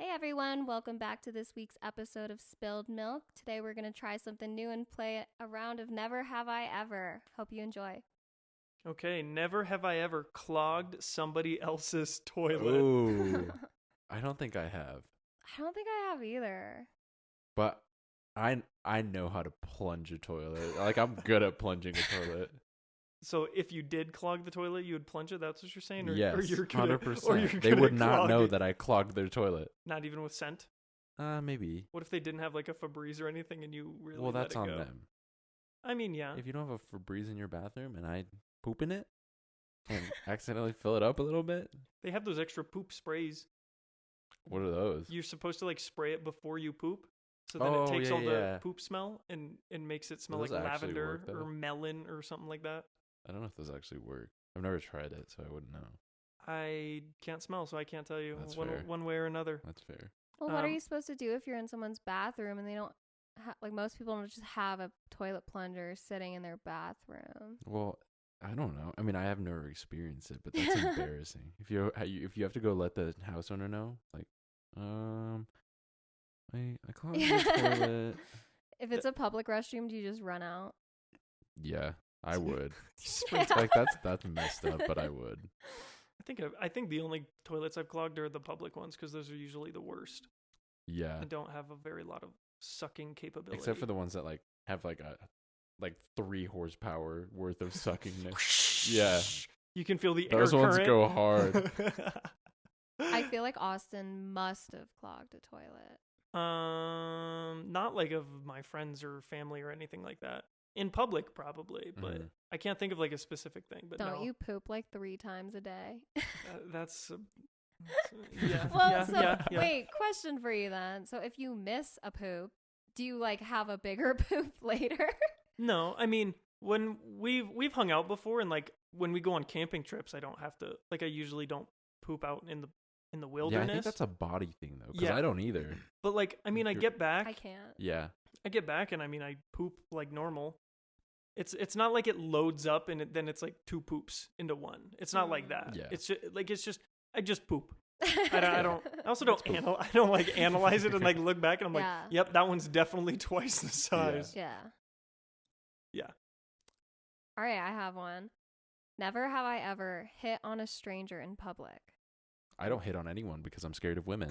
Hey everyone, welcome back to this week's episode of Spilled Milk. Today we're going to try something new and play a round of Never Have I Ever. Hope you enjoy. Okay, never have I ever clogged somebody else's toilet. Ooh, I don't think I have. I don't think I have either. But I know how to plunge a toilet. Like, I'm good at plunging a toilet. So if you did clog the toilet, you would plunge it? That's what you're saying? Yes, or you're gonna, 100%. Or you're They would not clog know it? that I clogged their toilet. Not even with scent? Maybe. What if they didn't have like a Febreze or anything and you really Well, let that's it on go? them. I mean, yeah. If you don't have a Febreze in your bathroom and I poop in it and accidentally fill it up a little bit, They have those extra poop sprays. what are those? You're supposed to like spray it before you poop. So then it takes all the poop smell and makes it smell Do like those actually lavender work, or though? melon or something like that. I don't know if those actually work. I've never tried it, so I wouldn't know. I can't smell, so I can't tell you That's fair. one way or another. That's fair. Well, what are you supposed to do if you're in someone's bathroom and they don't like most people don't just have a toilet plunger sitting in their bathroom? Well, I don't know. I mean, I have never experienced it, but that's embarrassing. If you have to go let the house owner know, like, I clogged your toilet. If it's a public restroom, do you just run out? Yeah, I would. Sprint Like that's messed up, but I would. I think the only toilets I've clogged are the public ones because those are usually the worst Yeah, and don't have a very lot of sucking capability. except for the ones that like have like 3 horsepower worth of suckingness. Yeah, You can feel the those air ones current. go hard. I feel like Austin must have clogged a toilet. Not like of my friends or family or anything like that. In public, probably, but I can't think of like a specific thing. But Don't no, you poop like 3 times a day? that's yeah. Well, yeah, so yeah, yeah. wait, question for you then. So if you miss a poop, do you like have a bigger poop later? No, I mean when we've hung out before, and like when we go on camping trips, I don't have to like I usually don't poop out in the Yeah, wilderness. I think that's a body thing though, because Yeah. I don't either. But like I mean, I You're- get back. I can't. Yeah, I get back and I mean I poop like normal. It's not like it loads up and then it's like 2 poops into one. It's not like that. Yeah. It's just I just poop. I also don't That's poop. I don't like analyze it and like look back and I'm Yeah. like, yep, that one's definitely twice the size. Yeah. Yeah. All right, I have one. Never have I ever hit on a stranger in public. I don't hit on anyone because I'm scared of women.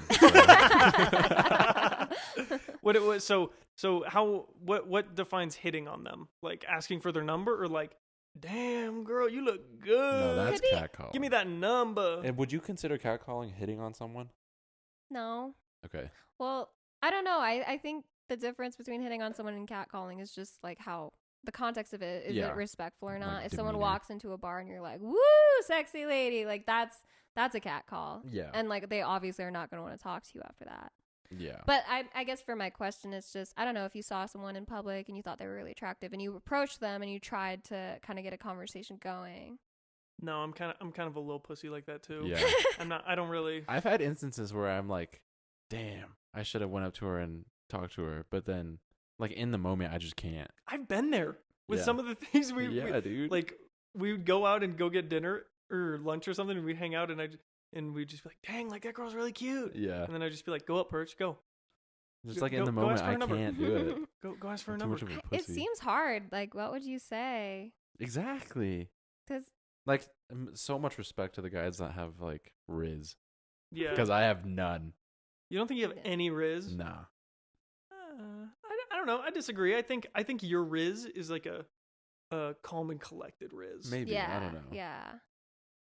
What it was so how what defines hitting on them? Like asking for their number or like, damn girl, you look good. No, that's Could be- catcall. Give me that number. And would you consider catcalling hitting on someone? No. Okay. Well, I don't know. I think the difference between hitting on someone and catcalling is just like how the context of it. Is Yeah. it respectful or Like not? If someone demeanor. walks into a bar and you're like, woo, sexy lady, like that's a catcall. Yeah. And like they obviously are not going to want to talk to you after that. Yeah. But I guess for my question, it's just, I don't know if you saw someone in public and you thought they were really attractive and you approached them and you tried to kind of get a conversation going. No, I'm kind of a little pussy like that too. Yeah. I don't really. I've had instances where I'm like, damn, I should have went up to her and talked to her, but then like in the moment I just can't. I've been there with Yeah. some of the things Yeah, dude. like we would go out and go get dinner or lunch or something and we'd hang out and we'd just be like, dang, like that girl's really cute. Yeah. And then I'd just be like, go up, Perch, go. Just Go- like in go- the go moment ask for I her number. can't do it. Go ask for her I'm too number. much of a It pussy. seems hard. Like, what would you say? Exactly. 'Cause Like so much respect to the guys that have like Riz, Yeah. because I have none. You don't think you have any Riz? Nah. I don't know. I disagree. I think your Riz is like a calm and collected Riz. Maybe. yeah, I don't know. Yeah.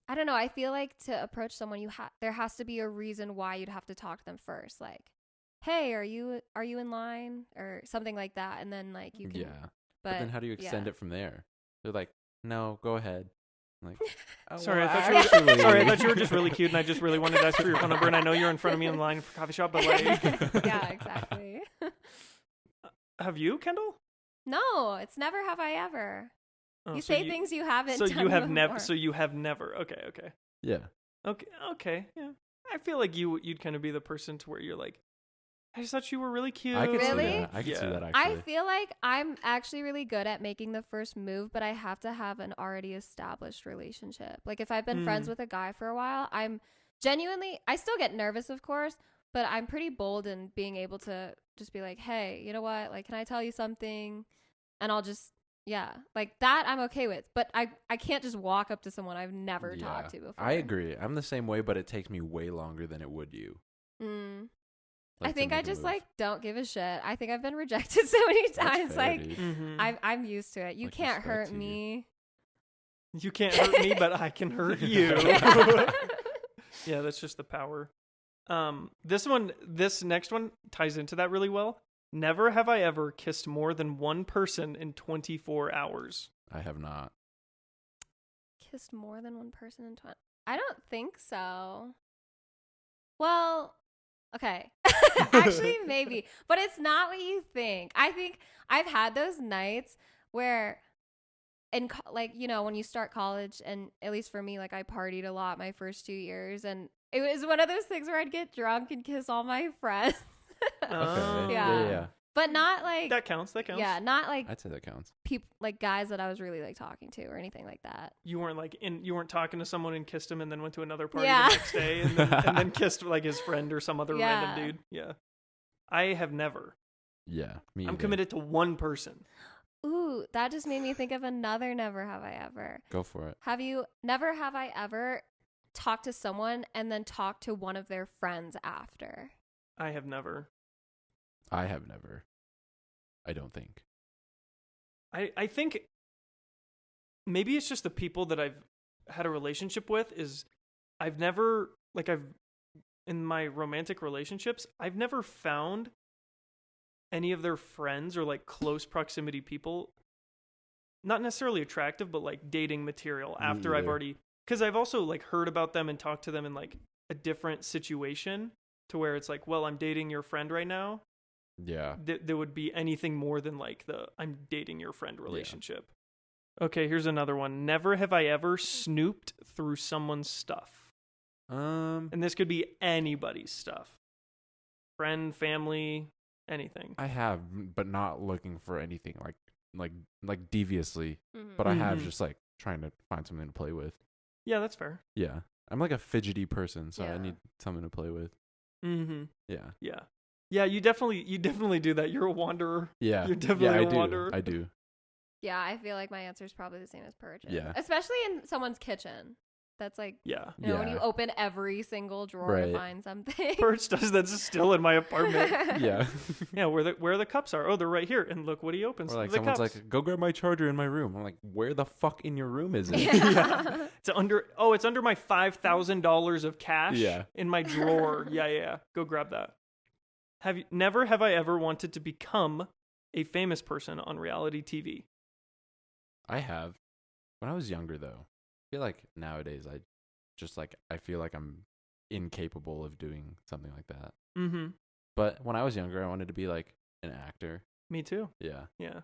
I don't know. I feel like to approach someone, there has to be a reason why you'd have to talk to them first. Like, hey, are you in line or something like that? And then like you can. Yeah. But then how do you extend yeah. it from there? They're like, no, go ahead. I'm like, oh, Sorry, I well, thought you were actually- sorry. I thought you were just really cute, and I just really wanted to ask for your phone number. And I know you're in front of me in line for coffee shop, but like, Yeah, exactly. have you, Kendall? No, it's never have I ever. Oh, You so say things you haven't So done you have before. never. So you have never. Okay. Yeah. Okay. Yeah. I feel like you'd kind of be the person to where you're like, I just thought you were really cute. I could see Really? that. I could see Yeah. that I actually. feel like I'm actually really good at making the first move, but I have to have an already established relationship. Like if I've been friends with a guy for a while, I'm genuinely, I still get nervous, of course, but I'm pretty bold in being able to just be like, hey, you know what? Like, can I tell you something? And I'll just, yeah, like that I'm okay with. But I can't just walk up to someone I've never talked to before. I agree. I'm the same way, but it takes me way longer than it would you. Mm. Like, I to think make I a just move. like don't give a shit. I think I've been rejected so many That's times. fair, Like dude. Mm-hmm. I'm used to it. You Like, can't respect hurt to you. me. You can't hurt me, but I can hurt you. Yeah, that's just the power. This next one ties into that really well. Never have I ever kissed more than one person in 24 hours. I have not. Kissed more than one person in 20. I don't think so. Well, okay. Actually, maybe. But it's not what you think. I think I've had those nights where, like, you know, when you start college, and at least for me, like, I partied a lot my first 2 years, and it was one of those things where I'd get drunk and kiss all my friends. Okay. Yeah. Yeah. But not like, That counts. That counts. yeah, not like I'd say that counts. people, like guys that I was really like talking to or anything like that. You weren't you weren't talking to someone and kissed him and then went to another party Yeah. the next day and then kissed like his friend or some other Yeah. random dude. Yeah. I have never. Yeah. Me I'm either. committed to one person. Ooh, that just made me think of another never have I ever. Go for it. Never have I ever talked to someone and then talked to one of their friends after. I have never. I have never. I don't think. I think maybe it's just the people that I've had a relationship with is I've never in my romantic relationships, I've never found any of their friends or like close proximity people not necessarily attractive, but like dating material after I've either. already, because I've also like heard about them and talked to them in like a different situation to where it's like, well, I'm dating your friend right now. Yeah. There would be anything more than like the I'm dating your friend relationship. Okay, here's another one. Never have I ever snooped through someone's stuff. And this could be anybody's stuff. Friend, family, anything. I have, but not looking for anything like deviously. Mm-hmm. But I have Mhm. just like trying to find something to play with. Yeah, that's fair. Yeah. I'm like a fidgety person, so Yeah. I need something to play with. Mm-hmm. Yeah. Yeah. Yeah, you definitely do that. You're a wanderer. Yeah. You're definitely I a do. wanderer. I do. Yeah, I feel like my answer is probably the same as Puurich. Yeah. Especially in someone's kitchen. That's like, Yeah. you know, when Yeah. you open every single drawer Right. to find something. Perch does that's still in my apartment. Yeah. Yeah, where the cups are. Oh, they're right here. And look what he opens. Or like the someone's cups. like, go grab my charger in my room. I'm like, where the fuck in your room is it? Yeah. It's under my $5,000 of cash Yeah. in my drawer. Yeah. Go grab that. Never have I ever wanted to become a famous person on reality TV. I have. When I was younger, though, I feel like nowadays I feel like I'm incapable of doing something like that. Mm-hmm. But when I was younger, I wanted to be like an actor. Me too. Yeah. Yeah.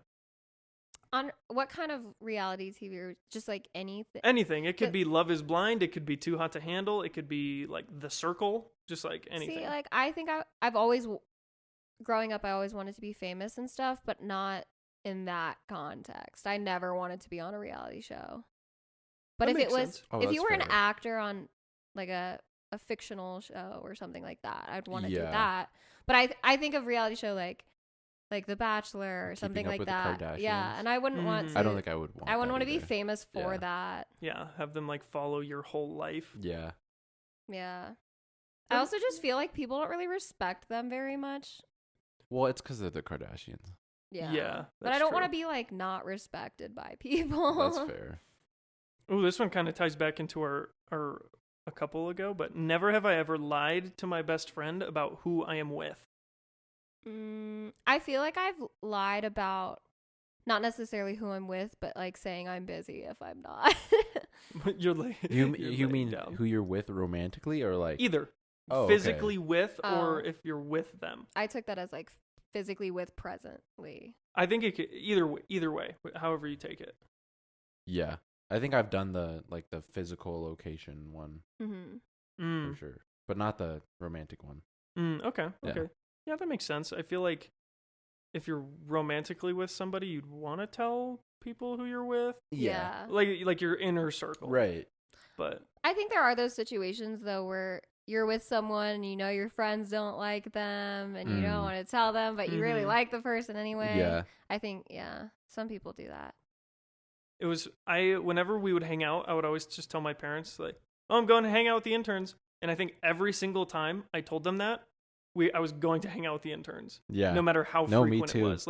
On what kind of reality TV, or just like anything? Anything. It could be Love is Blind. It could be Too Hot to Handle. It could be like The Circle. Just like anything. See, like I think I've always, growing up, I always wanted to be famous and stuff, but not in that context. I never wanted to be on a reality show. But That if it makes was, sense. Oh, if that's you were an fair. actor on like a fictional show or something like that, I'd want to do Yeah. that. But I think of reality show like The Bachelor or Keeping something Up like with the that. Yeah, Kardashians. and I wouldn't want Mhm. to. I don't think I would want I wouldn't that want to be either. famous for Yeah. that. Yeah. Have them like follow your whole life. Yeah. Yeah. I also just feel like people don't really respect them very much. Well, it's because they're the Kardashians. Yeah, but I that's don't want to true. be like not respected by people. That's fair. Oh, this one kind of ties back into our a couple ago, but never have I ever lied to my best friend about who I am with. I feel like I've lied about not necessarily who I'm with, but like saying I'm busy if I'm not. You're like You you're laying mean down. who you're with romantically or like Either Oh, okay. physically with Oh. or if you're with them. I took that as like physically with presently. I think it could either way, however you take it. Yeah. I think I've done the physical location one Mm-hmm. for sure, but not the romantic one. Okay. Yeah. Okay. Yeah, that makes sense. I feel like if you're romantically with somebody, you'd want to tell people who you're with, Yeah. like your inner circle, Right. But I think there are those situations though where you're with someone and you know your friends don't like them and you don't want to tell them, but you really Mhm. like the person anyway. Yeah. I think, some people do that. It was whenever we would hang out, I would always just tell my parents like, "Oh, I'm going to hang out with the interns." And I think every single time I told them that, I was going to hang out with the interns. Yeah. No matter how No, me frequent it too. was.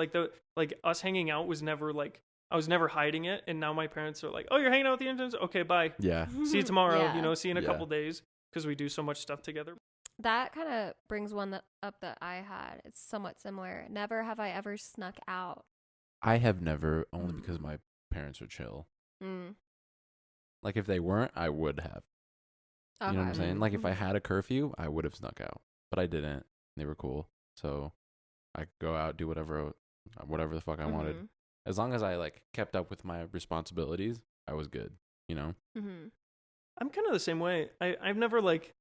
Like us hanging out was never like I was never hiding it, and now my parents are like, "Oh, you're hanging out with the interns? Okay, bye. Yeah. See you tomorrow, Yeah. see you in a Yeah. couple days because we do so much stuff together." That kind of brings one up that I had. It's somewhat similar. Never have I ever snuck out. I have never, only because my parents are chill. Mm. Like, if they weren't, I would have. You know what I'm saying? Like, if I had a curfew, I would have snuck out. But I didn't. They were cool. So I could go out, do whatever the fuck I wanted. Mhm. As long as I, like, kept up with my responsibilities, I was good, you know? Mhm. I'm kind of the same way. I've never like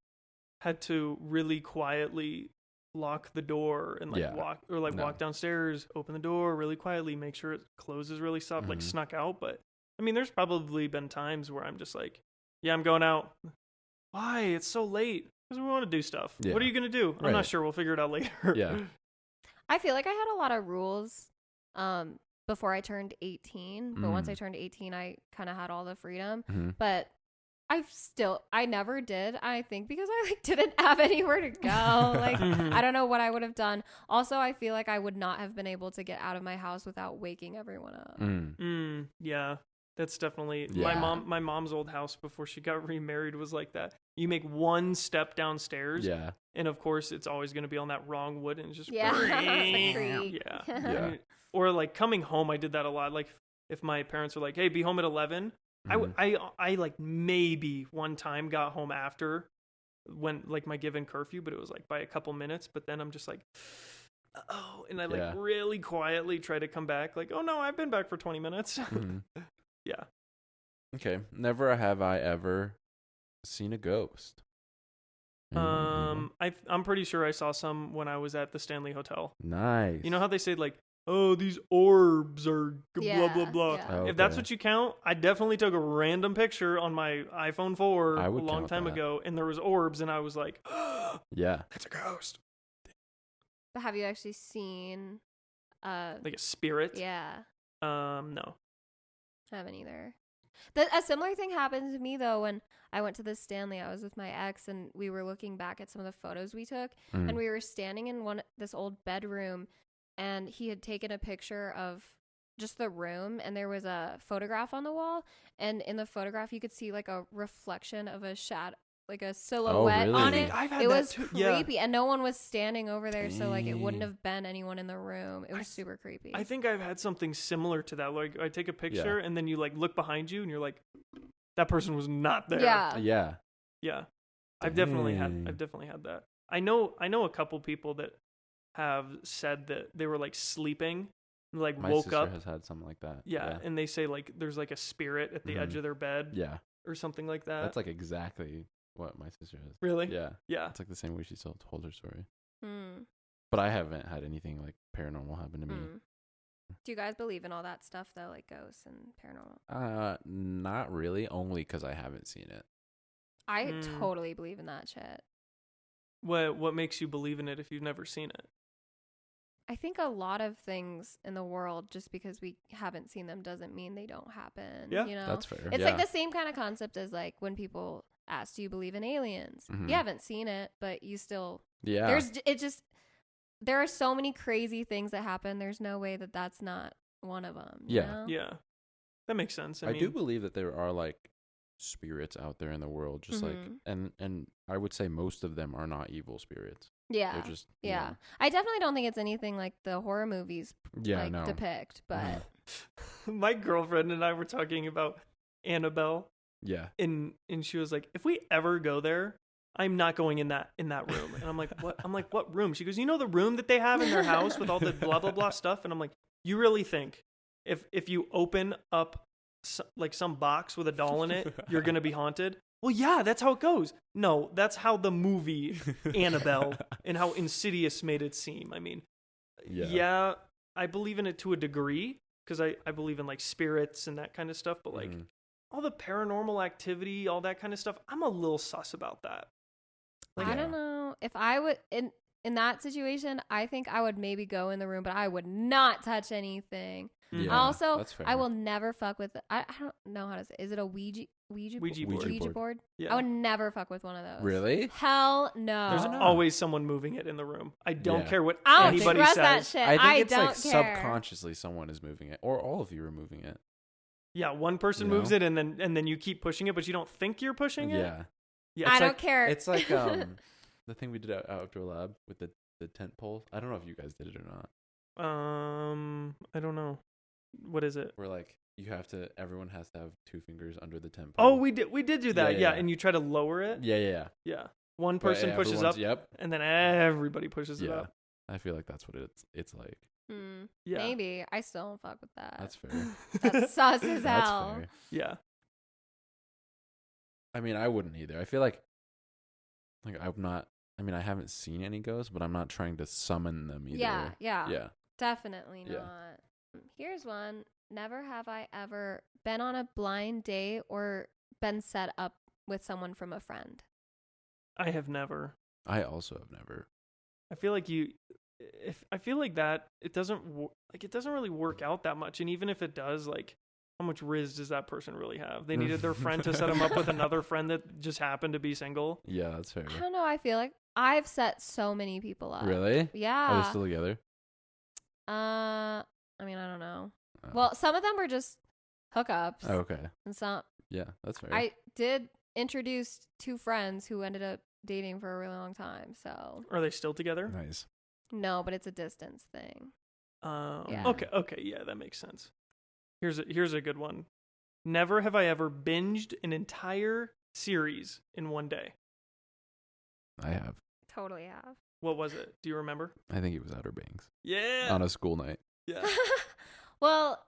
had to really quietly lock the door and like Yeah. walk downstairs, open the door really quietly, make sure it closes really soft, like Mhm. snuck out. But I mean, there's probably been times where I'm just like, yeah, I'm going out. Why? It's so late. Because we want to do stuff. Yeah. What are you going to do? I'm Right. not sure. We'll figure it out later. Yeah. I feel like I had a lot of rules before I turned 18, but once I turned 18, I kind of had all the freedom. Mhm. But I never did, I think, because I like didn't have anywhere to go. Like, Mhm. I don't know what I would have done. Also, I feel like I would not have been able to get out of my house without waking everyone up. Yeah. That's definitely Yeah. my mom's old house before she got remarried was like that. You make one step downstairs, Yeah. and of course it's always going to be on that wrong wood and it's just Yeah. It's a creak. yeah. Yeah. Or like coming home, I did that a lot. Like if my parents were like, "Hey, be home at 11," Mhm. I like maybe one time got home after when like my given curfew, but it was like by a couple minutes. But then I'm just like, oh, and I like Yeah. really quietly try to come back. Like, oh no, I've been back for 20 minutes. Mhm. Yeah. Okay. Never have I ever seen a ghost. Anyone? I'm pretty sure I saw some when I was at the Stanley Hotel. Nice. You know how they say like, oh, these orbs are blah blah blah. Yeah. Oh, If that's okay. what you count, I definitely took a random picture on my iPhone 4 I a would long count time that. ago, and there was orbs, and I was like, Yeah. that's a ghost, But have you actually seen like a spirit. yeah, No. I haven't either. A similar thing happened to me though when I went to the Stanley. I was with my ex and we were looking back at some of the photos we took, and we were standing in this old bedroom, and he had taken a picture of just the room, and there was a photograph on the wall, and in the photograph you could see like a reflection of a shadow, like a silhouette really? on I think it. I've had It that was too. Yeah. creepy, and no one was standing over there, so like it wouldn't Dang. have been anyone in the room. It was super creepy. I think I've had something similar to that. Like I take a picture and then you like look behind you and you're like, that person was not there. Yeah. Yeah. Yeah. I've definitely Dang. had that. I know a couple people that have said that they were like sleeping and like My woke sister up. has had something like that. Yeah, and they say like there's like a spirit at the edge of their bed Yeah. or something like that. That's like exactly what my sister has. Really? Yeah. Yeah. It's like the same way she told her story. Hmm. But I haven't had anything like paranormal happen to me. Do you guys believe in all that stuff though, like ghosts and paranormal? Not really, only because I haven't seen it. I totally believe in that shit. What makes you believe in it if you've never seen it? I think a lot of things in the world, just because we haven't seen them doesn't mean they don't happen. Yeah, you know? That's fair. It's yeah. like the same kind of concept as like when people ask, do you believe in aliens? Mhm. You haven't seen it, but you still, Yeah. there are so many crazy things that happen. There's no way that that's not one of them. You Yeah. know? Yeah. That makes sense. I mean, do believe that there are like spirits out there in the world, just like, and I would say most of them are not evil spirits. Yeah. They're just Yeah. I definitely don't think it's anything like the horror movies depict, but my girlfriend and I were talking about Annabelle, Yeah. and she was like, if we ever go there, I'm not going in that room. And I'm like, what? I'm like, what room? She goes, you know the room that they have in their house with all the blah blah blah stuff. And I'm like, you really think if you open up like some box with a doll in it, you're gonna be haunted? Well, yeah, that's how it goes. No, that's how the movie Annabelle and how Insidious made it seem. I mean, yeah, I believe in it to a degree because I believe in like spirits and that kind of stuff. But like all the paranormal activity, all that kind of stuff, I'm a little sus about that. Like, I don't know if I would in that situation. I think I would maybe go in the room, but I would not touch anything. Yeah, Also, that's fair. I will never fuck with. I don't know how to say. Is it a Ouija board? Yeah. I would never fuck with one of those. Really? Hell no. There's always someone moving it in the room. I don't care what I don't anybody trust says. that shit. I think it's don't like care. subconsciously someone is moving it, or all of you are moving it. Yeah, one person moves it, and then you keep pushing it, but you don't think you're pushing it. Yeah. I don't care. It's like the thing we did at Outdoor Lab with the tent pole. I don't know if you guys did it or not. I don't know. What is it? Where like everyone has to have 2 fingers under the tent pole. Oh, we did do that. Yeah, and you try to lower it. Yeah. One person pushes up, and then everybody pushes it up. I feel like that's what it's like. Yeah. Maybe. I still don't fuck with that. That's fair. That's sus as That's hell. fair. Yeah. I mean, I wouldn't either. I feel like I'm not. I mean, I haven't seen any ghosts, but I'm not trying to summon them either. Yeah. Definitely not. Yeah. Here's one. Never have I ever been on a blind date or been set up with someone from a friend. I have never. I also have never. I feel like I feel like that it doesn't really work out that much, and even if it does, like, how much riz does that person really have? They needed their friend to set them up with another friend that just happened to be single. Yeah, that's fair. I don't know. I feel like I've set so many people up. Really? Yeah. Are they still together? I mean, I don't know. Oh. Well, some of them were just hookups. Oh, okay. And some. Yeah, that's fair. I did introduce 2 friends who ended up dating for a really long time. So. Are they still together? Nice. No, but it's a distance thing. Yeah. Okay, yeah, that makes sense. Here's a good one. Never have I ever binged an entire series in one day. I have. Totally have. What was it? Do you remember? I think it was Outer Banks. Yeah. On a school night. Yeah. Well,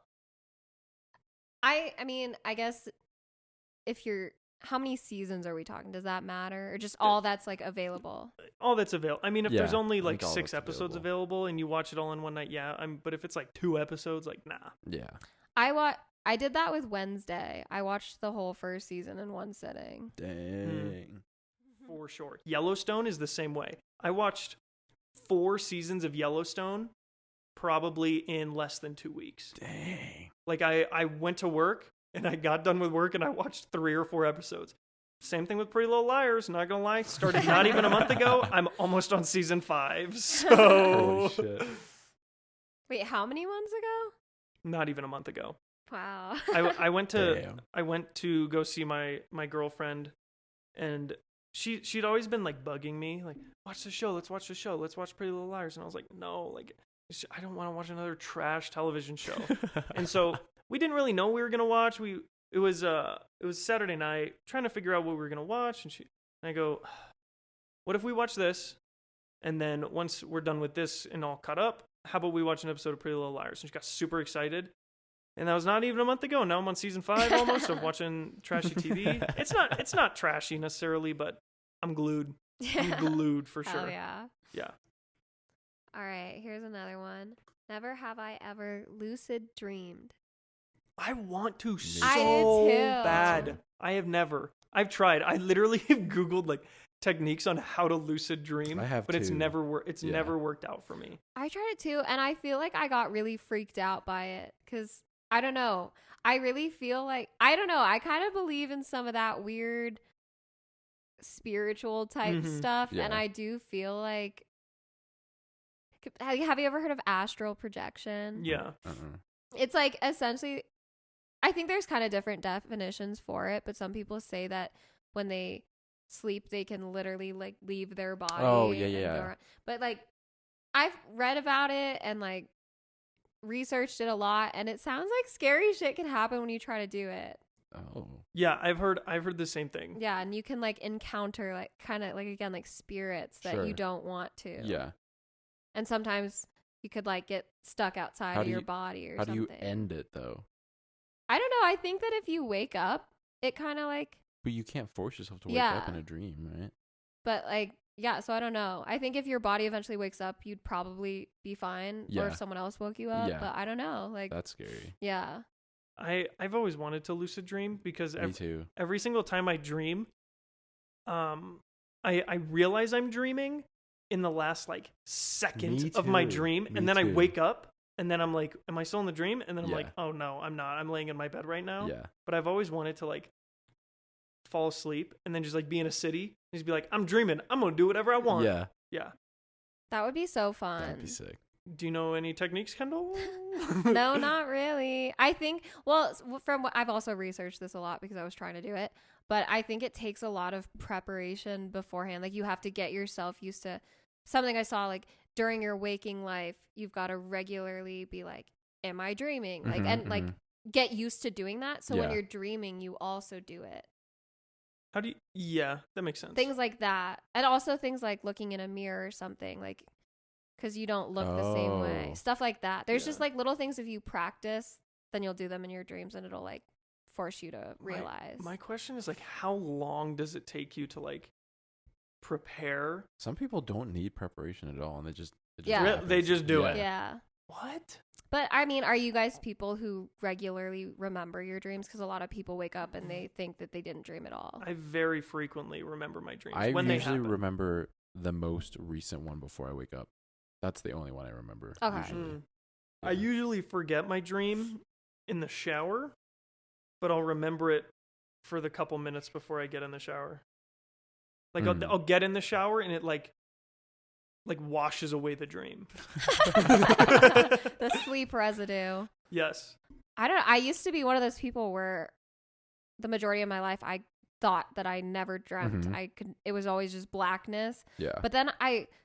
I mean, I guess how many seasons are we talking? Does that matter? Or just all that's like available? All that's available. I mean, if there's only I like think all 6 that's episodes available and you watch it all in one night, yeah. But if it's like 2 episodes, like, nah. Yeah. I did that with Wednesday. I watched the whole first season in one sitting. Dang. For sure. Yellowstone is the same way. I watched 4 seasons of Yellowstone probably in less than 2 weeks. Dang. Like, I went to work and I got done with work and I watched 3 or 4 episodes. Same thing with Pretty Little Liars, not gonna lie. Started not even a month ago. I'm almost on season 5. So Holy shit. Wait, how many months ago? not even a month ago. Wow. I went to Damn. I went to go see my girlfriend, and she'd always been like bugging me, like, watch the show, let's watch the show, let's watch Pretty Little Liars, and I was like, no, like, I don't want to watch another trash television show. And so we didn't really know we were gonna watch. It was Saturday night, trying to figure out what we were gonna watch, and I go, what if we watch this, and then once we're done with this and all caught up, how about we watch an episode of Pretty Little Liars? And she got super excited. And that was not even a month ago. Now I'm on season 5 almost of watching trashy TV. It's not trashy necessarily, but I'm glued. I'm glued for sure. Oh yeah. Yeah. All right, here's another one. Never have I ever lucid dreamed. I want to so I do too. bad. I have never. I've tried. I literally have Googled like techniques on how to lucid dream. I have but it's too. never never worked out for me. I tried it too, and I feel like I got really freaked out by it because I don't know. I really feel like I don't know. I kind of believe in some of that weird spiritual type stuff, Yeah. and I do feel like. Have you ever heard of astral projection? Yeah. It's like essentially, I think there's kind of different definitions for it, but some people say that when they sleep, they can literally like leave their body. Oh, yeah, and yeah. go around. But like, I've read about it and like researched it a lot, and it sounds like scary shit can happen when you try to do it. Oh. Yeah, I've heard the same thing. Yeah, and you can like encounter like kind of like again like spirits that Sure. you don't want to. Yeah. And sometimes you could like get stuck outside of your body or something. How do you end it though? I don't know. I think that if you wake up, it kind of like. But you can't force yourself to wake up in a dream, right? But like, yeah. So I don't know. I think if your body eventually wakes up, you'd probably be fine. Yeah. Or if someone else woke you up. Yeah. But I don't know. Like That's scary. Yeah. I've always wanted to lucid dream because Me too. every single time I dream, I realize I'm dreaming in the last like second of my dream, Me and then I too. wake up, and then I'm like, am I still in the dream? And then I'm Yeah. like, oh no, I'm not. I'm laying in my bed right now. Yeah. But I've always wanted to like fall asleep and then just like be in a city and just be like, I'm dreaming. I'm gonna do whatever I want. Yeah. Yeah. That would be so fun. That'd be sick. Do you know any techniques, Kendall? No, not really. I think, well, from what I've also researched this a lot because I was trying to do it, but I think it takes a lot of preparation beforehand. Like you have to get yourself used to something I saw, like during your waking life, you've got to regularly be like, am I dreaming? Like, and like get used to doing that. So when Yeah. you're dreaming, you also do it. How do you? Yeah, that makes sense. Things like that. And also things like looking in a mirror or something, like, because you don't look the same way. Oh. Stuff like that. There's Yeah. just like little things if you practice, then you'll do them in your dreams and it'll like force you to realize. My question is like, how long does it take you to like prepare? Some people don't need preparation at all, and they just Yeah. happens. They just do it. Yeah. What? But I mean, are you guys people who regularly remember your dreams? Because a lot of people wake up and they think that they didn't dream at all. I very frequently remember my dreams I when they usually happen. remember the most recent one before I wake up. That's the only one I remember. Okay. Usually. Mm. I usually forget my dream in the shower, but I'll remember it for the couple minutes before I get in the shower. Like I'll get in the shower and it like washes away the dream. The sleep residue. Yes. I used to be one of those people where the majority of my life I thought that I never dreamt. It was always just blackness. Yeah. But then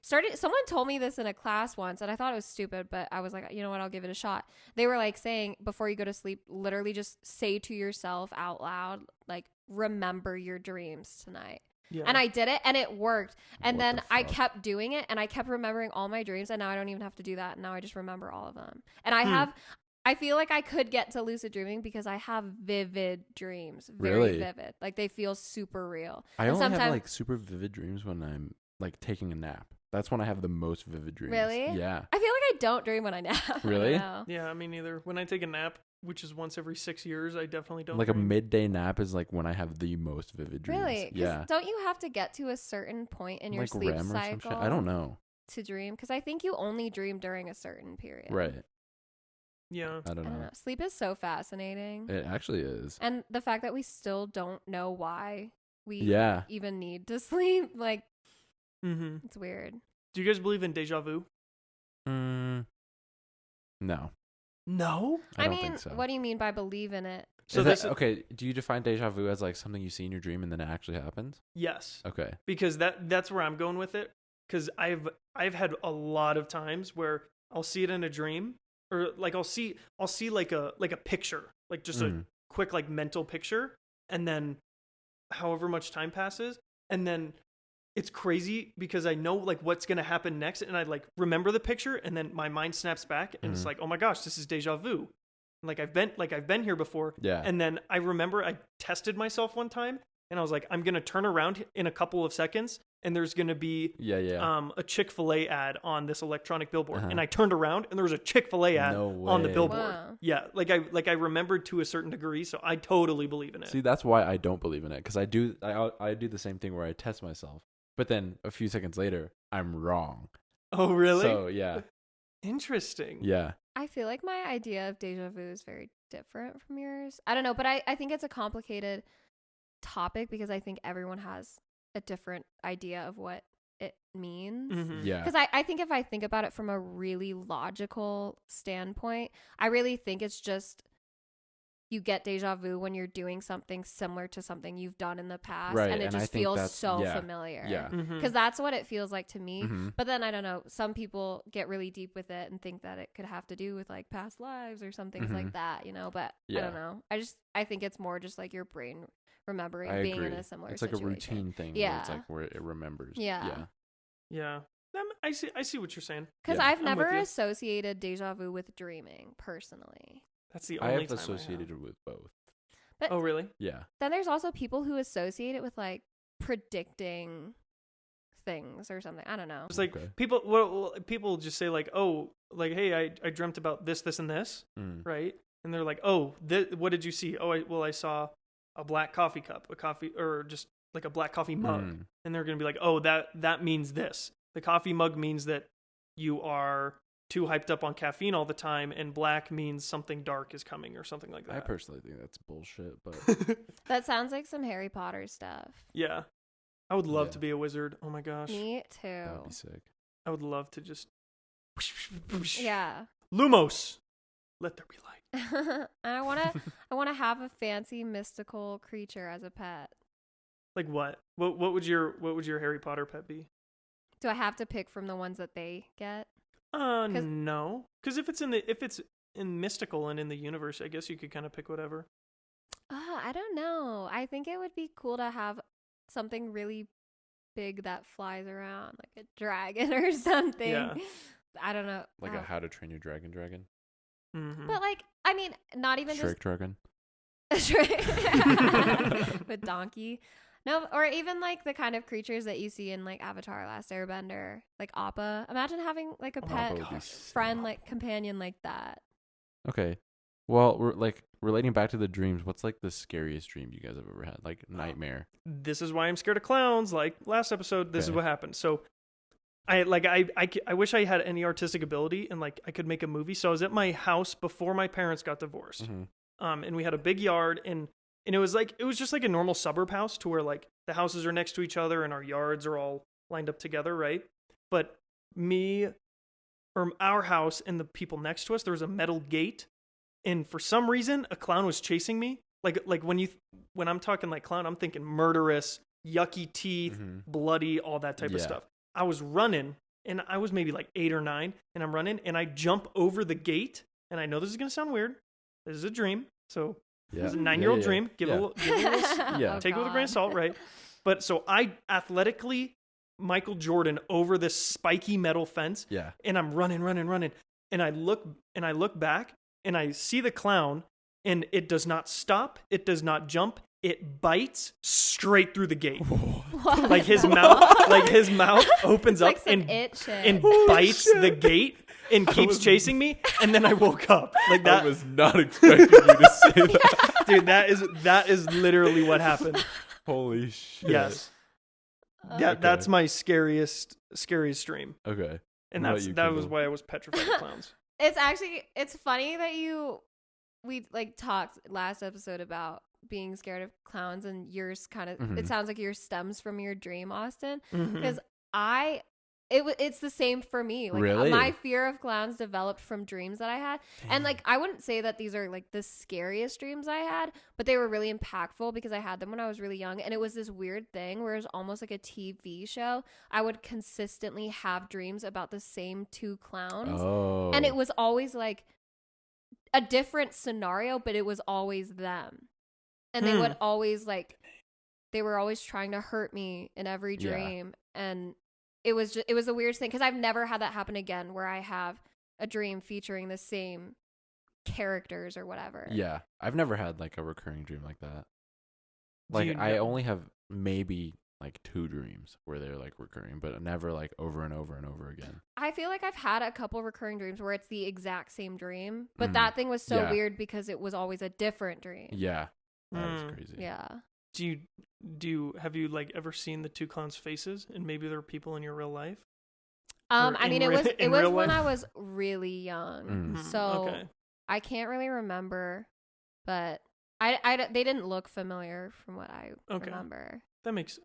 someone told me this in a class once and I thought it was stupid, but I was like, you know what, I'll give it a shot. They were like saying before you go to sleep, literally just say to yourself out loud, like, remember your dreams tonight. Yeah. And I did it and it worked. And What then the I fuck? kept doing it and I kept remembering all my dreams and now I don't even have to do that. And now I just remember all of them. And I feel like I could get to lucid dreaming because I have vivid dreams. Very Really? vivid. Like they feel super real. I And only have sometimes- like super vivid dreams when I'm like taking a nap. That's when I have the most vivid dreams. Really? Yeah. I feel like I don't dream when I nap. I don't Really? know. Yeah, me neither. When I take a nap, which is once every 6 years, I definitely don't Like dream. a midday nap is like when I have the most vivid dreams. Really? 'Cause Yeah. don't you have to get to a certain point in your Like sleep REM or some cycle shit. I don't know. to dream? Because I think you only dream during a certain period. Right. Yeah. I don't I don't know. know. Sleep is so fascinating. It actually is. And the fact that we still don't know why we Yeah. even need to sleep, like, Mm-hmm. it's weird. Do you guys believe in deja vu? No. No. I don't mean, think so. what do you mean by believe in it? So Is this that, okay, do you define deja vu as like something you see in your dream and then it actually happens? yes, Okay. because that's where I'm going with it. Because I've had a lot of times where I'll see it in a dream, or like I'll see like a picture, like just a quick like mental picture, and then however much time passes, and then it's crazy because I know like what's gonna happen next, and I like remember the picture, and then my mind snaps back, and it's like, oh my gosh, this is deja vu. Like I've been here before. Yeah. And then I remember I tested myself one time, and I was like, I'm gonna turn around in a couple of seconds, and there's gonna be a Chick-fil-A ad on this electronic billboard. And I turned around, and there was a Chick-fil-A ad No on the way. billboard. Wow. Yeah, like I remembered to a certain degree, so I totally believe in it. See, that's why I don't believe in it, because I do the same thing where I test myself, but then a few seconds later I'm wrong. Oh, really? So yeah, Interesting. yeah. I feel like my idea of deja vu is very different from yours. I don't know, but I think it's a complicated topic because I think everyone has a different idea of what it means. Mhm. Yeah. Because I think if I think about it from a really logical standpoint, I really think it's just you get deja vu when you're doing something similar to something you've done in the past. Right, And it and I just think feels that's- so yeah, familiar. yeah. Mhm. Because that's what it feels like to me. Mhm. But then I don't know. Some people get really deep with it and think that it could have to do with like past lives or some things like that, you know. But I Yeah. don't know. I think it's more just like your brain remembering I being agree. in a similar It's like situation. a routine thing. Yeah. Where it's like where it remembers. Yeah. Yeah. I see what you're saying. Because Yeah. I've I'm never with you. associated deja vu with dreaming personally. That's the I only have time associated it with both. But Oh, really? Yeah. then there's also people who associate it with like predicting things or something. I don't know. It's like Okay. people just say like, oh, like, hey, I dreamt about this, and this, right? And they're like, oh, what did you see? Oh, I saw a black coffee cup, or just like a black coffee mug, and they're going to be like, oh, that means this. The coffee mug means that you are too hyped up on caffeine all the time, and black means something dark is coming or something like that. I personally think that's bullshit, but That sounds like some Harry Potter stuff. Yeah. I would love to be a wizard. Oh my gosh. Me too. that'd be sick. I would love to just Yeah. Lumos. Let there be light. I wanna have a fancy mystical creature as a pet. Like what? What would your Harry Potter pet be? Do I have to pick from the ones that they get? No. Because if it's in mystical and in the universe, I guess you could kind of pick whatever. I don't know. I think it would be cool to have something really big that flies around, like a dragon or something. Yeah. I don't know. Like a How to Train Your Dragon dragon? Mm-hmm. But like, I mean, not even Shrek dragon? with donkey. No, or even like the kind of creatures that you see in like Avatar: Last Airbender, like Appa. Imagine having like a pet friend, like companion like that. Okay. Well, we're like relating back to the dreams, what's like the scariest dream you guys have ever had? Like nightmare. This is why I'm scared of clowns. Like last episode, this is what happened. So I wish I had any artistic ability and like I could make a movie. So I was at my house before my parents got divorced. Mm-hmm. And we had a big yard and it was just like a normal suburb house to where like the houses are next to each other and our yards are all lined up together, right? But our house and the people next to us, there was a metal gate. And for some reason, a clown was chasing me. Like when I'm talking like clown, I'm thinking murderous, yucky teeth, bloody, all that type of stuff. I was running, and I was maybe like 8 or 9, and I'm running, and I jump over the gate. And I know this is gonna sound weird. This is a dream, so it's a 9-year-old dream. Give it a little, take it with a grain of salt, right? But so I athletically Michael Jordan over this spiky metal fence. Yeah, and I'm running, and I look back. And I see the clown, and it does not stop. It does not jump. It bites straight through the gate. Like his mouth opens up and bites the gate and keeps chasing me. And then I woke up like that. I was not expecting you to say that, dude. That is literally what happened. Holy shit! Yes, that's my scariest dream. Okay, and that was why I was petrified of clowns. It's funny that we like talked last episode about being scared of clowns, and yours kind of it sounds like yours stems from your dream, Austin, because it's the same for me. Like really? My fear of clowns developed from dreams that I had. Damn. And like I wouldn't say that these are like the scariest dreams I had, but they were really impactful because I had them when I was really young, and it was this weird thing where it was almost like a TV show. I would consistently have dreams about the same 2 clowns. Oh. And it was always like a different scenario, but it was always them. And they would always they were always trying to hurt me in every dream. And it was the weirdest thing because I've never had that happen again where I have a dream featuring the same characters or whatever. Yeah. I've never had like a recurring dream like that. Like I only have maybe like 2 dreams where they're like recurring, but never like over and over and over again. I feel like I've had a couple recurring dreams where it's the exact same dream, but that thing was so weird because it was always a different dream. Yeah. That was crazy. Yeah. Have you like ever seen the 2 clowns' faces and maybe there are people in your real life? I mean, it was when I was really young, so okay. I can't really remember, but they didn't look familiar from what I remember. That makes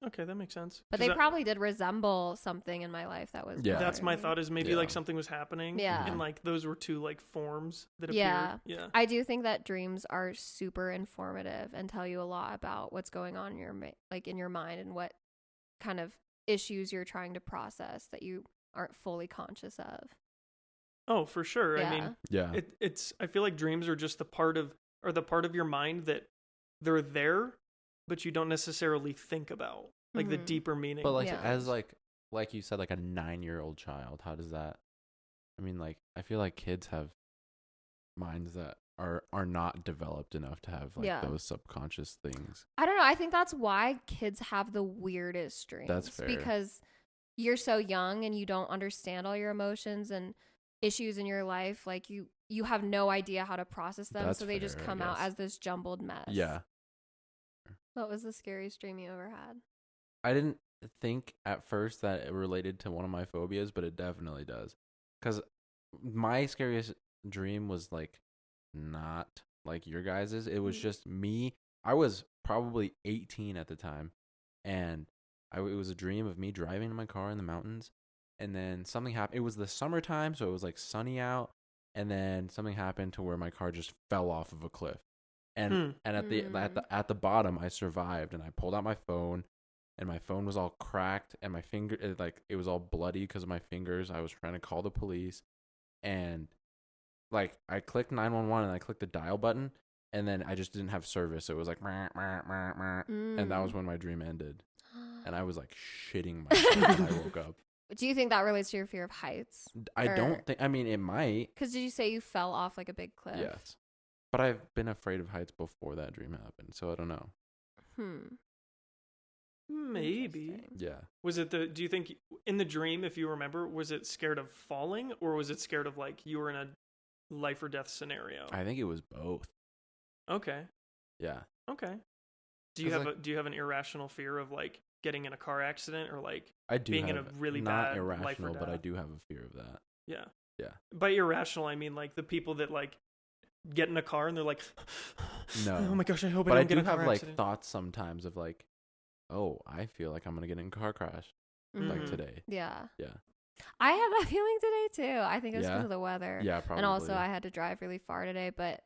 sense. But they probably did resemble something in my life that was. Yeah, that's my thought. Is maybe like something was happening. Yeah, and like those were 2 like forms that appeared. Yeah, I do think that dreams are super informative and tell you a lot about what's going on in your mind and what kind of issues you're trying to process that you aren't fully conscious of. Oh, for sure. Yeah. I mean, it's. I feel like dreams are just the part of your mind that they're there, but you don't necessarily think about like the deeper meaning. But like as like you said, like a 9-year-old child, how does that? I mean, like I feel like kids have minds that are not developed enough to have like those subconscious things. I don't know. I think that's why kids have the weirdest dreams. That's fair. Because you're so young and you don't understand all your emotions and issues in your life. Like you have no idea how to process them, so they just come out as this jumbled mess. Yeah. What was the scariest dream you ever had? I didn't think at first that it related to one of my phobias, but it definitely does. Because my scariest dream was like not like your guys's. It was just me. I was probably 18 at the time, and it was a dream of me driving in my car in the mountains, and then something happened. It was the summertime, so it was like sunny out, and then something happened to where my car just fell off of a cliff, and at the bottom I survived, and I pulled out my phone, and my phone was all cracked, and my finger it was all bloody because of my fingers. I was trying to call the police, and like I clicked 911 and I clicked the dial button, and then I just didn't have service. So it was like, and that was when my dream ended, and I was like shitting myself when I woke up. Do you think that relates to your fear of heights? I don't think. I mean, it might. Because did you say you fell off like a big cliff? Yes, but I've been afraid of heights before that dream happened, so I don't know. Maybe. Yeah. Was it do you think in the dream, if you remember, was it scared of falling, or was it scared of like you were in a life or death scenario? I think it was both. Okay. Yeah. Okay. Do you have an irrational fear of like getting in a car accident, or like being in a really bad irrational, life or death? but I do have a fear of that. Yeah. Yeah. By irrational, I mean like the people that like get in a car and they're like, no, oh my gosh, I hope but I don't get in a car have accident. Like thoughts sometimes of like, oh, I feel like I'm gonna get in a car crash like today. Yeah. Yeah. I had that feeling today too. I think it was because of the weather. Yeah, probably. And also I had to drive really far today, but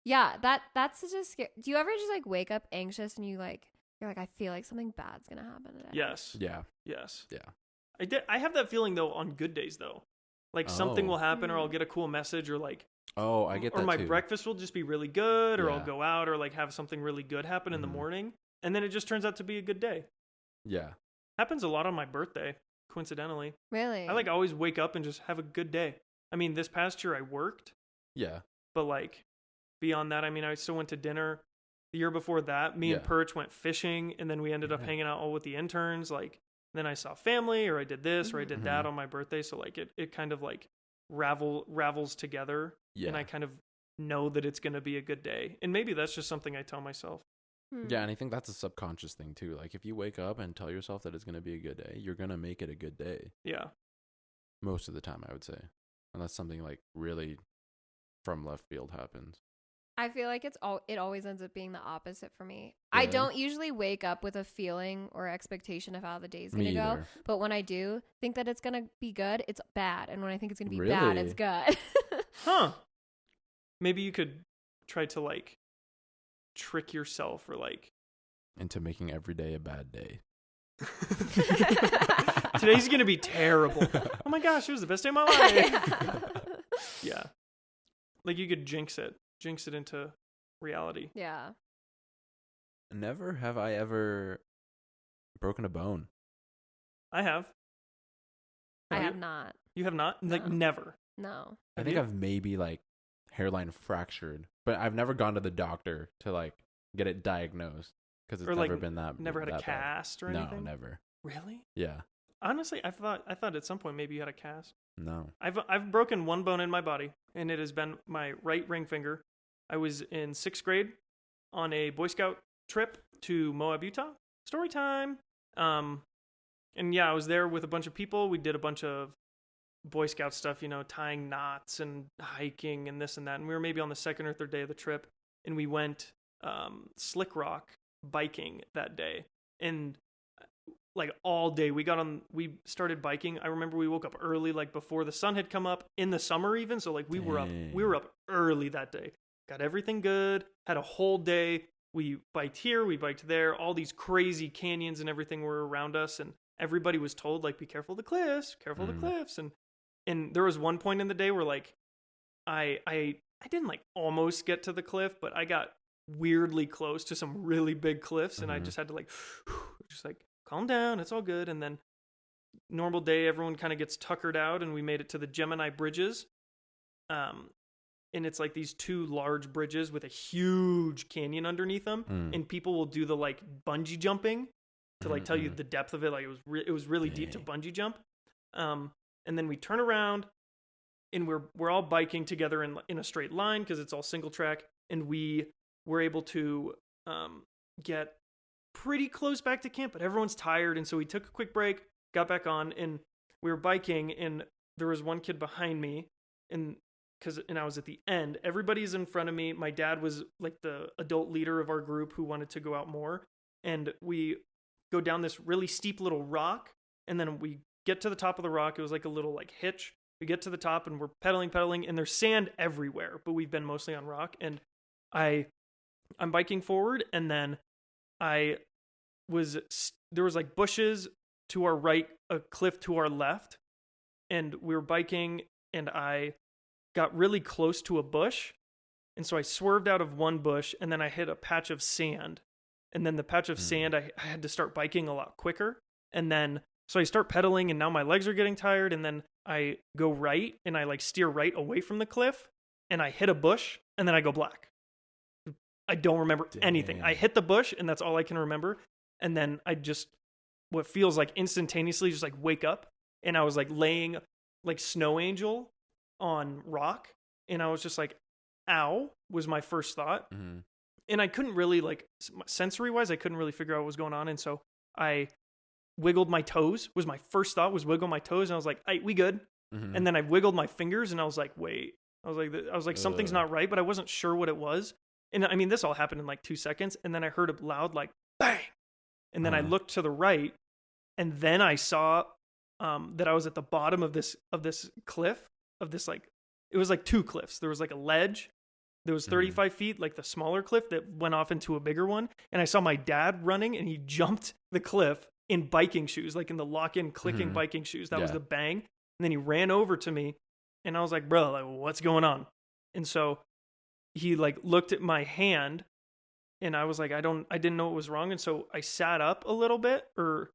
yeah, that's such a scary. Do you ever just like wake up anxious and you're like I feel like something bad's gonna happen today? Yes. Yeah. Yes. Yeah. I have that feeling though on good days though. Like something will happen, or I'll get a cool message, or like I get that. Or my too. breakfast will just be really good, or I'll go out, or like have something really good happen in the morning, and then it just turns out to be a good day. Yeah. Happens a lot on my birthday, coincidentally. Really? I like always wake up and just have a good day. I mean, this past year I worked. Yeah. But like beyond that, I mean, I still went to dinner. The year before that, me and Puurich went fishing, and then we ended up hanging out all with the interns. Like, then I saw family, or I did this, or I did that on my birthday. So like it kind of like ravels together. Yeah. And I kind of know that it's going to be a good day. And maybe that's just something I tell myself. Yeah, and I think that's a subconscious thing too. Like if you wake up and tell yourself that it's going to be a good day, you're going to make it a good day. Yeah. Most of the time, I would say. Unless something like really from left field happens. I feel like it always ends up being the opposite for me. Really? I don't usually wake up with a feeling or expectation of how the day's going to go. But when I do think that it's going to be good, it's bad. And when I think it's going to be bad, it's good. Huh. Maybe you could try to like trick yourself, or like into making every day a bad day. Today's going to be terrible. Oh my gosh, it was the best day of my life. Yeah. Like you could jinx it into reality. Yeah. Never have I ever broken a bone. I have. I have not. You have not? No. Like never? No. I think I've maybe like hairline fractured, but I've never gone to the doctor to like get it diagnosed because it's never been that. Never had a cast or anything? No, never. Really? Yeah. Honestly, I thought at some point maybe you had a cast. No. I've broken one bone in my body, and it has been my right ring finger. I was in 6th grade on a Boy Scout trip to Moab, Utah. Story time. And yeah, I was there with a bunch of people. We did a bunch of Boy Scout stuff, tying knots and hiking and this and that. And we were maybe on the 2nd or 3rd day of the trip, and we went Slick Rock biking that day. And like all day we started biking. I remember we woke up early, like before the sun had come up in the summer even. So like we were up early that day. Got everything good. Had a whole day. We biked here, we biked there. All these crazy canyons and everything were around us, and everybody was told like, be careful of the cliffs, careful of the cliffs. And there was one point in the day where like I didn't like almost get to the cliff, but I got weirdly close to some really big cliffs, and I just had to like just like calm down, it's all good. And then normal day, everyone kind of gets tuckered out, and we made it to the Gemini Bridges. And it's like these 2 large bridges with a huge canyon underneath them, and people will do the like bungee jumping to like tell you the depth of it. Like it was really deep to bungee jump. And then we turn around, and we're all biking together in a straight line because it's all single track, and we were able to get pretty close back to camp, but everyone's tired. And so we took a quick break, got back on, and we were biking. And there was one kid behind me, and I was at the end. Everybody's in front of me. My dad was like the adult leader of our group who wanted to go out more. And we go down this really steep little rock. And then we get to the top of the rock. It was like a little like hitch. We get to the top and we're pedaling, and there's sand everywhere, but we've been mostly on rock. And I'm biking forward, and then there was like bushes to our right, a cliff to our left, and we were biking, and I got really close to a bush, and so I swerved out of one bush, and then I hit a patch of sand, and then the patch of sand, I had to start biking a lot quicker, and then so I start pedaling, and now my legs are getting tired, and then I go right, and I like steer right away from the cliff, and I hit a bush, and then I go black. I don't remember anything. I hit the bush, and that's all I can remember. And then I just, what feels like instantaneously, just like wake up. And I was like laying like snow angel on rock. And I was just like, ow, was my first thought. Mm-hmm. And I couldn't really like, sensory wise, I couldn't really figure out what was going on. And so I wiggled my toes, was my first thought, was wiggle my toes. And I was like, we good. Mm-hmm. And then I wiggled my fingers, and I was like, wait. I was like, something's not right, but I wasn't sure what it was. And I mean, this all happened in like 2 seconds. And then I heard a loud like bang. And then I looked to the right, and then I saw that I was at the bottom of this cliff, of this like, it was like 2 cliffs. There was like a ledge. There was 35 feet, like the smaller cliff that went off into a bigger one. And I saw my dad running, and he jumped the cliff in biking shoes, like in the lock-in clicking biking shoes. That was the bang. And then he ran over to me, and I was like, bro, like, what's going on? And so he like looked at my hand, and I was like, I didn't know what was wrong. And so I sat up a little bit or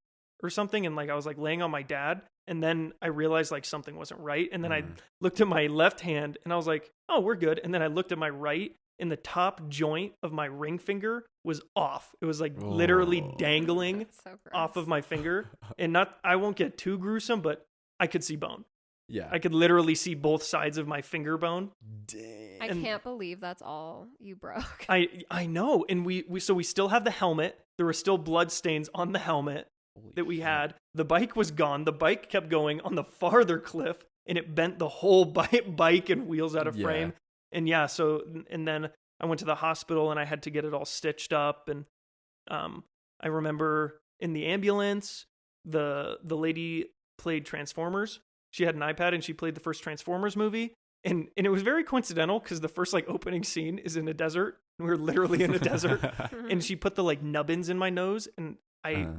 something. And like, I was like laying on my dad. And then I realized like something wasn't right. And then I looked at my left hand, and I was like, oh, we're good. And then I looked at my right, and the top joint of my ring finger was off. It was like literally dangling off of my finger. And I won't get too gruesome, but I could see bone. Yeah. I could literally see both sides of my finger bone. Dang. I can't believe that's all you broke. I know. And we still have the helmet. There were still blood stains on the helmet that we had. The bike was gone. The bike kept going on the farther cliff, and it bent the whole bike and wheels out of frame. And and then I went to the hospital, and I had to get it all stitched up. And I remember in the ambulance, the lady played Transformers. She had an iPad, and she played the first Transformers movie. And it was very coincidental, because the first like opening scene is in a desert. And we were literally in a desert. And she put the like nubbins in my nose, and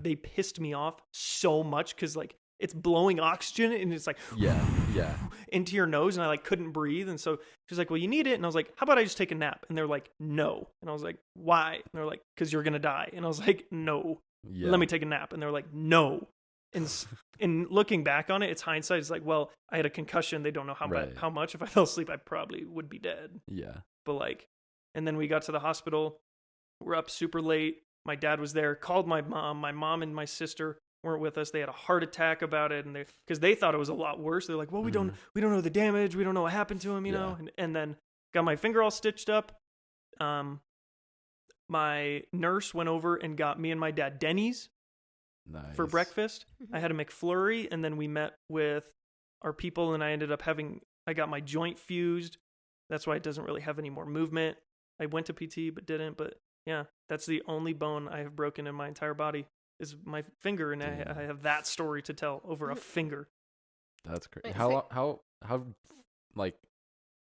they pissed me off so much, because like it's blowing oxygen, and it's like into your nose, and I like couldn't breathe. And so she's like, well, you need it. And I was like, how about I just take a nap? And they're like, no. And I was like, why? And they're like, because you're gonna die. And I was like, no, let me take a nap. And they're like, no. And looking back on it, it's hindsight. It's like, well, I had a concussion. They don't know how much. If I fell asleep, I probably would be dead. Yeah. But like, and then we got to the hospital. We're up super late. My dad was there, called my mom. My mom and my sister weren't with us. They had a heart attack about it, and because they thought it was a lot worse. They're like, well, we don't know the damage. We don't know what happened to him, you know? And then got my finger all stitched up. My nurse went over and got me and my dad Denny's. Nice. For breakfast. I had a McFlurry, and then we met with our people, and I ended up I got my joint fused. That's why it doesn't really have any more movement. I went to PT but didn't. But yeah, that's the only bone I have broken in my entire body is my finger, and I have that story to tell over a finger. That's crazy. How like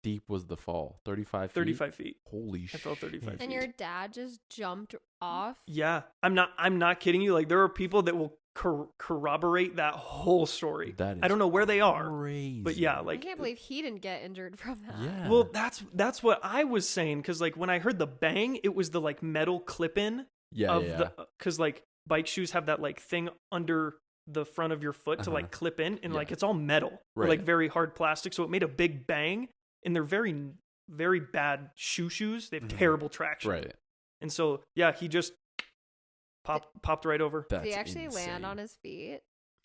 deep was the fall? 35 feet? 35 feet. Holy shit. I fell 35 feet. And your dad just jumped off? Yeah. I'm not kidding you. Like, there are people that will corroborate that whole story. That is I don't know where they are. Crazy. But yeah, like, I can't believe he didn't get injured from that. Yeah. Well, that's what I was saying, because like when I heard the bang, it was the like metal clip-in because like bike shoes have that like thing under the front of your foot to like clip in, and like it's all metal, or like very hard plastic, so it made a big bang. And they're very, very bad shoes. They have terrible traction. Right. And so, yeah, he just popped right over. Did he actually land on his feet?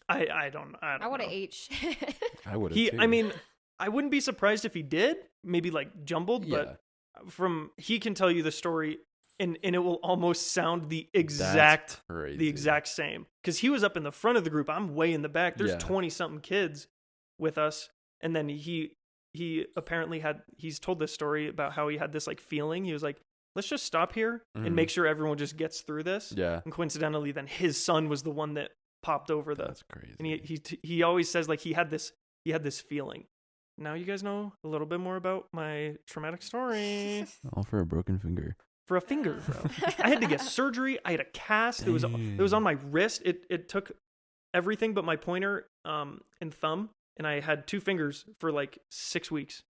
I don't know. I would have ate shit. I would have too. I mean, I wouldn't be surprised if he did. Maybe like jumbled, but he can tell you the story and it will almost sound the exact same. Because he was up in the front of the group. I'm way in the back. There's 20-something kids with us. And then he apparently he's told this story about how he had this like feeling. He was like, let's just stop here and make sure everyone just gets through this. Yeah. And coincidentally, then his son was the one that popped over That's crazy. And he always says like he had this feeling. Now you guys know a little bit more about my traumatic story. All for a broken finger. For a finger, bro. I had to get surgery. I had a cast. It was on my wrist. It took everything but my pointer and thumb, and I had 2 fingers for like 6 weeks.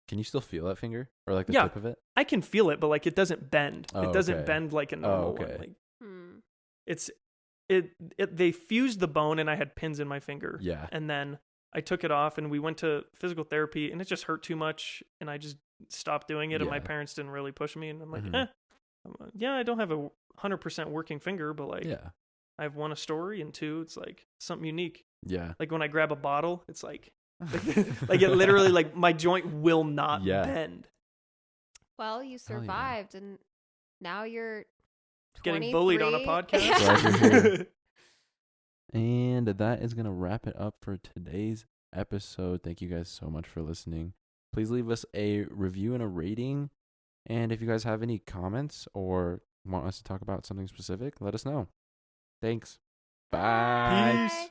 Can you still feel that finger or like the tip of it? I can feel it, but like it doesn't bend. Oh, it doesn't bend like a normal one. Like, they fused the bone, and I had pins in my finger. Yeah, and then I took it off, and we went to physical therapy, and it just hurt too much, and I just stopped doing it. And my parents didn't really push me, and I'm like, I don't have a 100% working finger, but like, I have 1, a story, and 2, it's like something unique. Yeah, like when I grab a bottle, it's like like it literally, like my joint will not bend. Well, you survived, and now you're 23. Getting bullied on a podcast. And that is going to wrap it up for today's episode. Thank you guys so much for listening. Please leave us a review and a rating. And if you guys have any comments or want us to talk about something specific, let us know. Thanks. Bye. Peace.